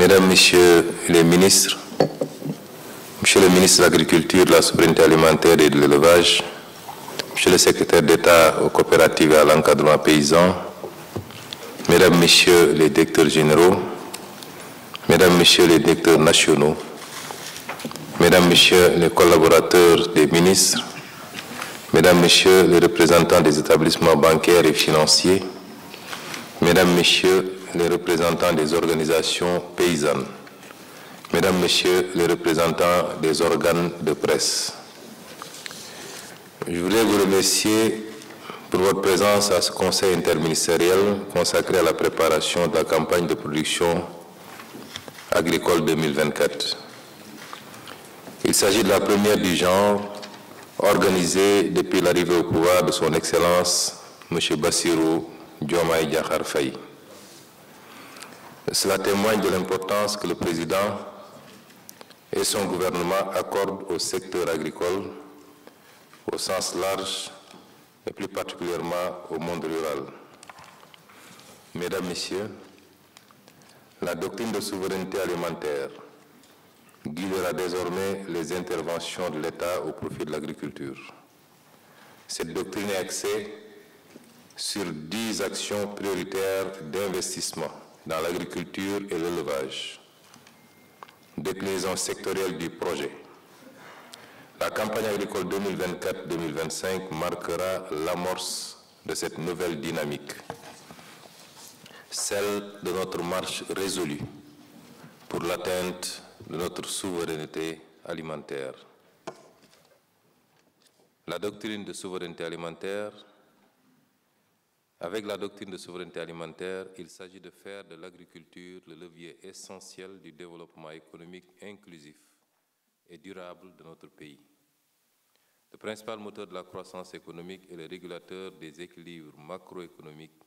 Mesdames, Messieurs les ministres, Monsieur le ministre de l'Agriculture, de la Souveraineté alimentaire et de l'Élevage, Monsieur le secrétaire d'État aux coopératives et à l'encadrement paysan, Mesdames, Messieurs les directeurs généraux, Mesdames, Messieurs les directeurs nationaux, Mesdames, Messieurs les collaborateurs des ministres, Mesdames, Messieurs les représentants des établissements bancaires et financiers, Mesdames, Messieurs les représentants des organisations paysannes, Mesdames, Messieurs les représentants des organes de presse, je voulais vous remercier pour votre présence à ce conseil interministériel consacré à la préparation de la campagne de production agricole 2024. Il s'agit de la première du genre organisée depuis l'arrivée au pouvoir de son Excellence M. Bassirou Diomaye Diakhar Faye. Cela témoigne de l'importance que le Président et son gouvernement accordent au secteur agricole au sens large et plus particulièrement au monde rural. Mesdames, Messieurs, la doctrine de souveraineté alimentaire guidera désormais les interventions de l'État au profit de l'agriculture. Cette doctrine est axée sur 10 actions prioritaires d'investissement dans l'agriculture et l'élevage. Déclinaison sectorielle du projet. La campagne agricole 2024-2025 marquera l'amorce de cette nouvelle dynamique, celle de notre marche résolue pour l'atteinte de notre souveraineté alimentaire. La doctrine de souveraineté alimentaire. Avec la doctrine de souveraineté alimentaire, il s'agit de faire de l'agriculture le levier essentiel du développement économique inclusif et durable de notre pays. Le principal moteur de la croissance économique est le régulateur des équilibres macroéconomiques,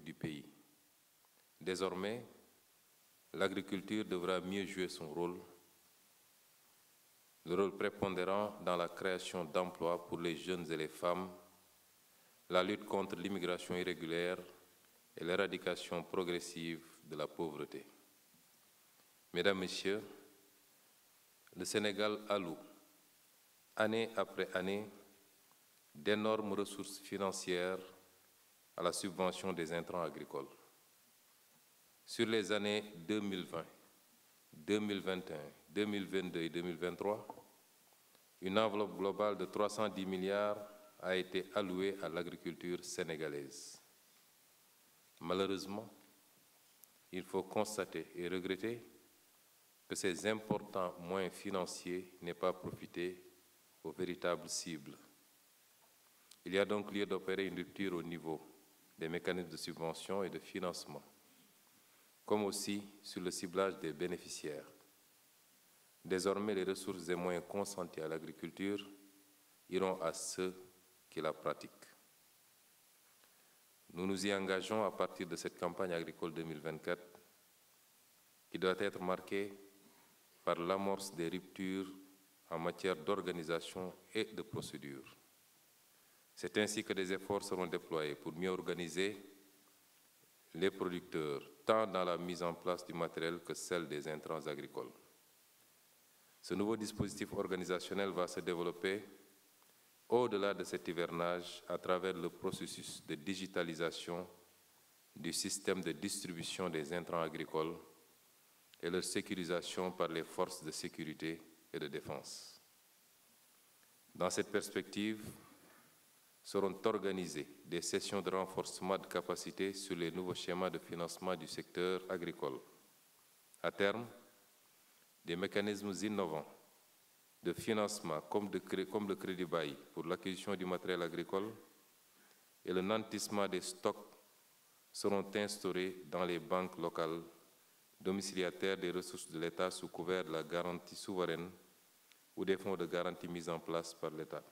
du pays. Désormais, l'agriculture devra mieux jouer son rôle, le rôle prépondérant dans la création d'emplois pour les jeunes et les femmes, la lutte contre l'immigration irrégulière et l'éradication progressive de la pauvreté. Mesdames, Messieurs, le Sénégal alloue, année après année, d'énormes ressources financières à la subvention des intrants agricoles. Sur les années 2020, 2021, 2022 et 2023, une enveloppe globale de 310 milliards a été allouée à l'agriculture sénégalaise. Malheureusement, il faut constater et regretter que ces importants moyens financiers n'aient pas profité aux véritables cibles. Il y a donc lieu d'opérer une rupture au niveau des mécanismes de subvention et de financement, comme aussi sur le ciblage des bénéficiaires. Désormais, les ressources et moyens consentis à l'agriculture iront à ceux qui la pratiquent. Nous nous y engageons à partir de cette campagne agricole 2024 qui doit être marquée par l'amorce des ruptures en matière d'organisation et de procédure. C'est ainsi que des efforts seront déployés pour mieux organiser les producteurs, tant dans la mise en place du matériel que celle des intrants agricoles. Ce nouveau dispositif organisationnel va se développer au-delà de cet hivernage à travers le processus de digitalisation du système de distribution des intrants agricoles et leur sécurisation par les forces de sécurité et de défense. Dans cette perspective, seront organisées des sessions de renforcement de capacité sur les nouveaux schémas de financement du secteur agricole. À terme, des mécanismes innovants de financement comme le crédit bail pour l'acquisition du matériel agricole et le nantissement des stocks seront instaurés dans les banques locales domiciliataires des ressources de l'État sous couvert de la garantie souveraine ou des fonds de garantie mis en place par l'État.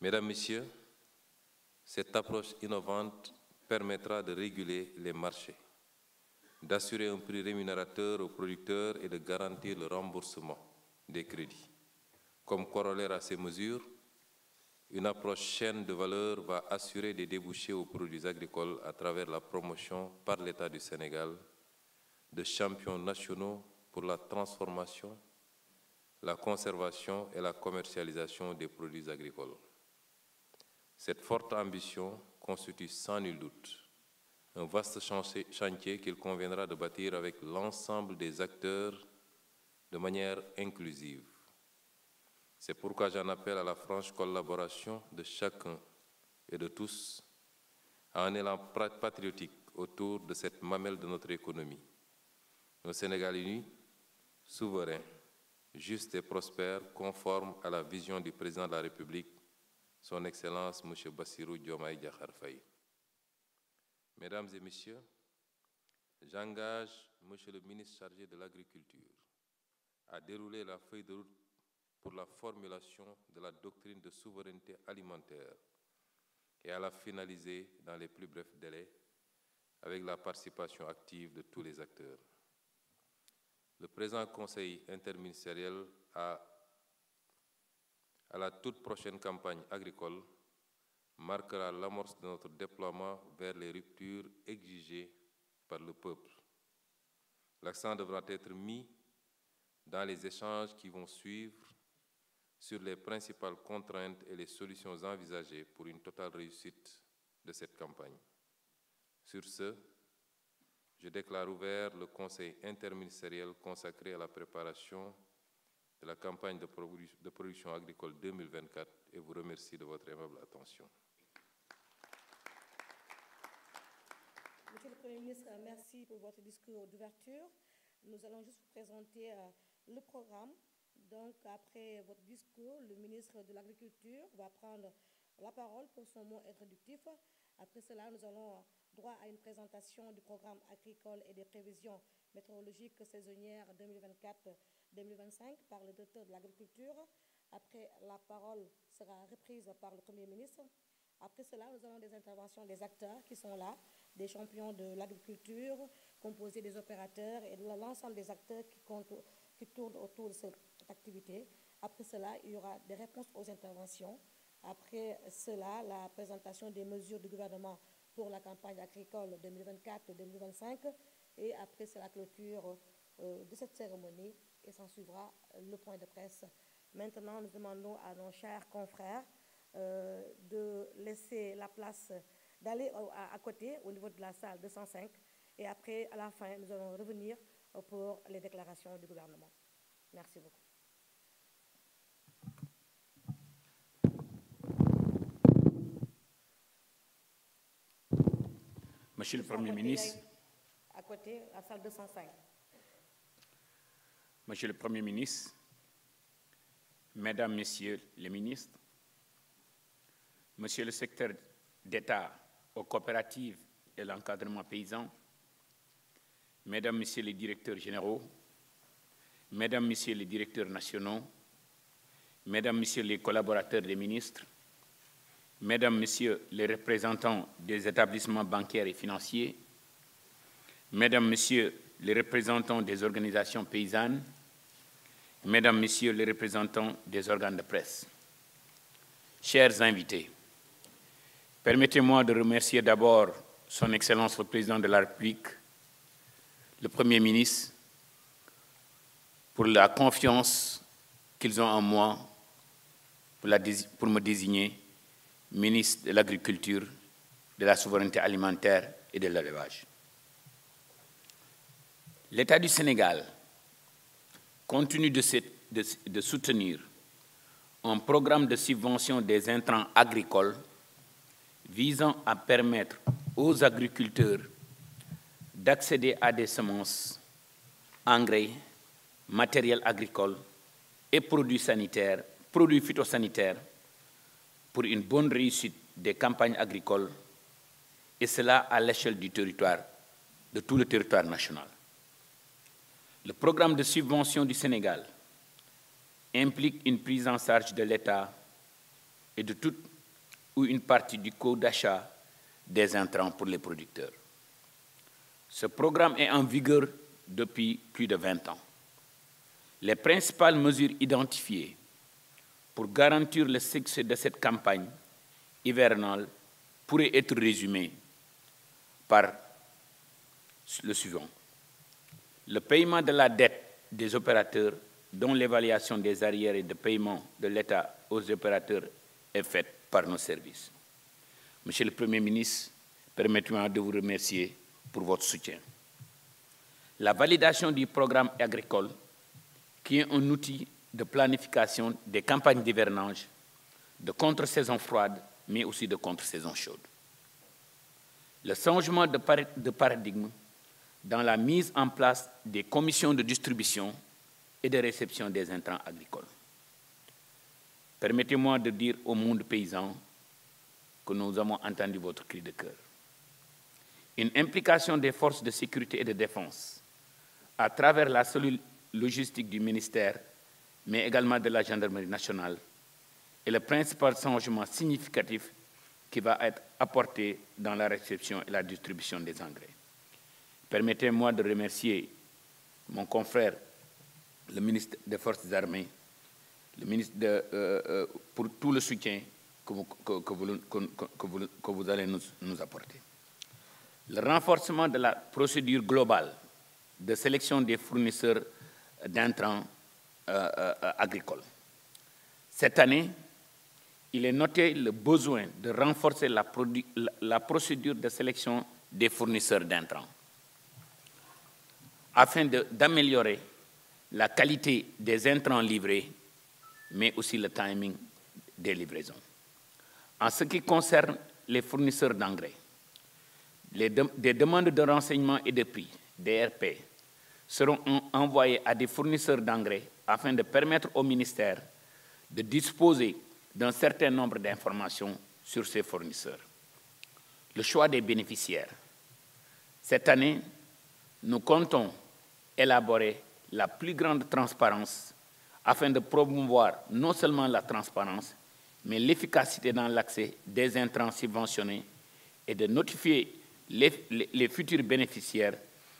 Mesdames, Messieurs, cette approche innovante permettra de réguler les marchés, d'assurer un prix rémunérateur aux producteurs et de garantir le remboursement des crédits. Comme corollaire à ces mesures, Une approche chaîne de valeur va assurer des débouchés aux produits agricoles à travers la promotion par l'État du Sénégal de champions nationaux pour la transformation, la conservation et la commercialisation des produits agricoles. Cette forte ambition constitue sans nul doute un vaste chantier qu'il conviendra de bâtir avec l'ensemble des acteurs de manière inclusive. C'est pourquoi j'en appelle à la franche collaboration de chacun et de tous à un élan patriotique autour de cette mamelle de notre économie. Un Sénégal uni, souverain, juste et prospère, conforme à la vision du président de la République, son Excellence M. Bassirou Diomaye Diakhar Faye. Mesdames et Messieurs, j'engage M. le ministre chargé de l'Agriculture à dérouler la feuille de route pour la formulation de la doctrine de souveraineté alimentaire et à la finaliser dans les plus brefs délais avec la participation active de tous les acteurs. Le présent Conseil interministériel à la toute prochaine campagne agricole marquera l'amorce de notre déploiement vers les ruptures exigées par le peuple. L'accent devra être mis dans les échanges qui vont suivre sur les principales contraintes et les solutions envisagées pour une totale réussite de cette campagne. Sur ce, je déclare ouvert le Conseil interministériel consacré à la préparation de la campagne de production agricole 2024 et vous remercie de votre aimable attention. Monsieur le Premier ministre, merci pour votre discours d'ouverture. Nous allons juste vous présenter le programme. Donc, après votre discours, le ministre de l'Agriculture va prendre la parole pour son mot introductif. Après cela, nous allons droit à une présentation du programme agricole et des prévisions météorologiques saisonnières 2024-2025 par le directeur de l'Agriculture. Après, la parole sera reprise par le Premier ministre. Après cela, nous avons des interventions des acteurs qui sont là, des champions de l'agriculture, composés des opérateurs et de l'ensemble des acteurs qui tournent autour de cette activité. Après cela, il y aura des réponses aux interventions. Après cela, la présentation des mesures du gouvernement pour la campagne agricole 2024-2025. Et après, c'est la clôture de cette cérémonie et s'en suivra le point de presse. Maintenant, nous demandons à nos chers confrères de laisser la place, d'aller à côté au niveau de la salle 205. Et après, à la fin, nous allons revenir pour les déclarations du gouvernement. Merci beaucoup. Monsieur le Premier ministre, à côté, la salle 205. Monsieur le Premier ministre, Mesdames, Messieurs les ministres, Monsieur le secrétaire d'État aux coopératives et l'encadrement paysan, Mesdames, Messieurs les directeurs généraux, Mesdames, Messieurs les directeurs nationaux, Mesdames, Messieurs les collaborateurs des ministres, Mesdames, Messieurs les représentants des établissements bancaires et financiers, Mesdames, Messieurs les représentants des organisations paysannes, Mesdames, Messieurs les représentants des organes de presse, chers invités, permettez-moi de remercier d'abord Son Excellence le Président de la République, le Premier ministre, pour la confiance qu'ils ont en moi pour me désigner ministre de l'Agriculture, de la souveraineté alimentaire et de l'élevage. L'État du Sénégal continue de soutenir un programme de subvention des intrants agricoles visant à permettre aux agriculteurs d'accéder à des semences, engrais, matériel agricole et produits sanitaires, produits phytosanitaires pour une bonne réussite des campagnes agricoles, et cela à l'échelle du territoire, de tout le territoire national. Le programme de subvention du Sénégal implique une prise en charge de l'État et de toute ou une partie du coût d'achat des intrants pour les producteurs. Ce programme est en vigueur depuis plus de 20 ans. Les principales mesures identifiées pour garantir le succès de cette campagne hivernale pourrait être résumé par le suivant. Le paiement de la dette des opérateurs, dont l'évaluation des arriérés de paiement de l'État aux opérateurs est faite par nos services. Monsieur le Premier ministre, permettez-moi de vous remercier pour votre soutien. La validation du programme agricole, qui est un outil de planification des campagnes d'hivernage, de contre-saison froide, mais aussi de contre-saison chaude. Le changement de paradigme dans la mise en place des commissions de distribution et de réception des intrants agricoles. Permettez-moi de dire au monde paysan que nous avons entendu votre cri de cœur. Une implication des forces de sécurité et de défense à travers la cellule logistique du ministère, mais également de la gendarmerie nationale, est le principal changement significatif qui va être apporté dans la réception et la distribution des engrais. Permettez-moi de remercier mon confrère, le ministre des Forces armées, le ministre pour tout le soutien que vous allez nous apporter. Le renforcement de la procédure globale de sélection des fournisseurs d'intrants agricoles. Cette année, il est noté le besoin de renforcer la procédure de sélection des fournisseurs d'intrants afin d'améliorer la qualité des intrants livrés, mais aussi le timing des livraisons. En ce qui concerne les fournisseurs d'engrais, des demandes de renseignement et de prix, DRP, seront envoyées à des fournisseurs d'engrais afin de permettre au ministère de disposer d'un certain nombre d'informations sur ces fournisseurs. Le choix des bénéficiaires. Cette année, nous comptons élaborer la plus grande transparence afin de promouvoir non seulement la transparence, mais l'efficacité dans l'accès des intrants subventionnés et de notifier les futurs bénéficiaires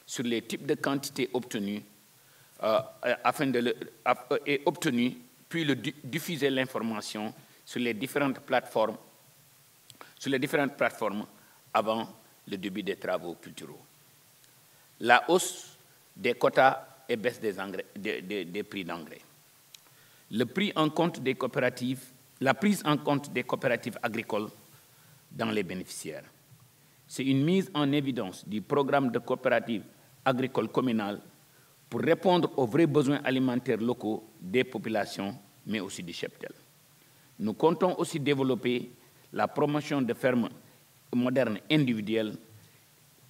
sur les types de quantités obtenues, puis diffuser l'information sur les différentes plateformes avant le début des travaux culturaux. La hausse des quotas et baisse des prix d'engrais. La prise en compte des coopératives agricoles dans les bénéficiaires. C'est une mise en évidence du programme de coopérative agricole communale pour répondre aux vrais besoins alimentaires locaux des populations, mais aussi du cheptel. Nous comptons aussi développer la promotion de fermes modernes individuelles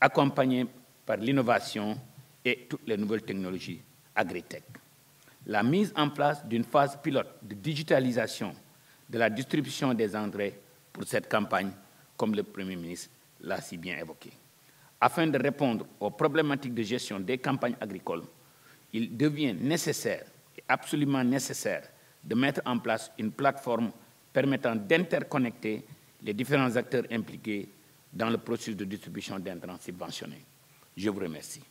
accompagnées par l'innovation et toutes les nouvelles technologies agritech. La mise en place d'une phase pilote de digitalisation de la distribution des engrais pour cette campagne, comme le Premier ministre l'a si bien évoqué. Afin de répondre aux problématiques de gestion des campagnes agricoles, il devient nécessaire, et absolument nécessaire, de mettre en place une plateforme permettant d'interconnecter les différents acteurs impliqués dans le processus de distribution d'intrants subventionnés. Je vous remercie.